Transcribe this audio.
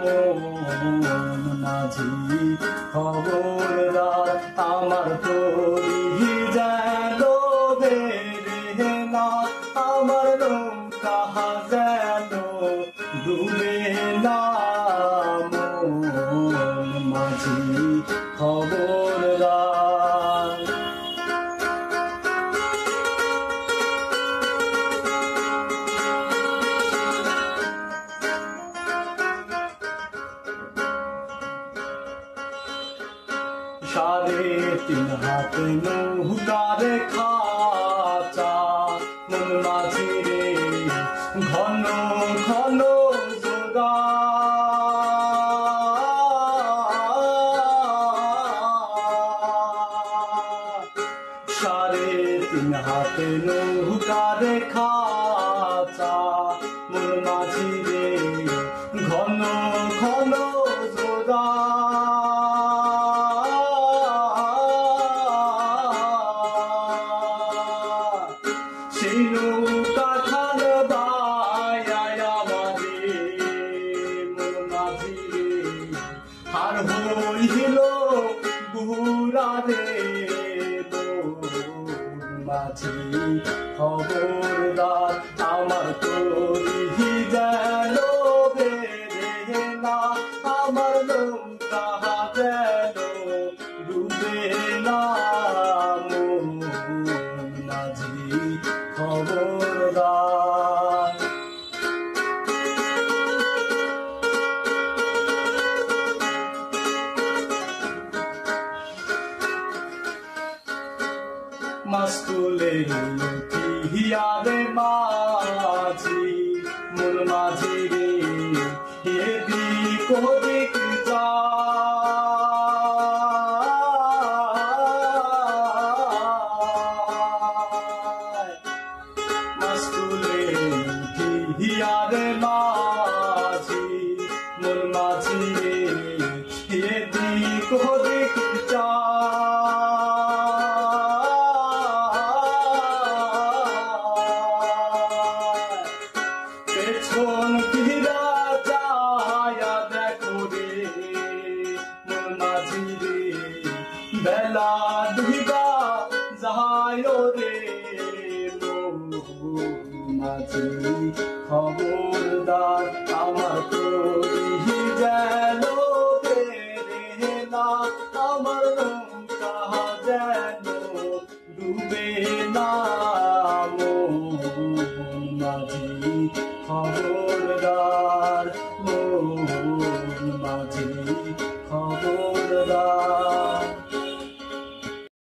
মন মাঝি খবরদার আমার তরি যেন বেরে না, আমার নৌকা যেন ডুবে না। মন মাঝি খবরদার। সাড়ে তিন হাত নৌকারে খাঁচা, মন মাঝি রে ঘন ঘন জোড়া। সাড়ে তিন হাত নৌকারে খাঁচা, মন মাঝি রে ঘন ঘন জোড়া। সেই নৌকা খান বায়া মাঝি মন মাঝি রে আর হইল বুড়া রে। মাঝি খবরদার আমার তরি যেন বেরে না, আমার নৌকা যেন ডুবে না। মাঝি খবরদার। মাস্তুলে হিয়ারে মাঝি মন মাঝি রে এদিক ওদিক যায়। মাস্তুলে হিয়ারে মাঝি মন মাঝি রে এদিক ওদিক পেছন ফিরা যায়া দেখো রে মন মাঝি রে বেলা ডুবা যায় রে। মাঝি খবরদার আমার তরি যেন বেরে না, আমার নৌকা যেন ডুবে না। মাঝি খবরদার, মন মাঝি খবরদার।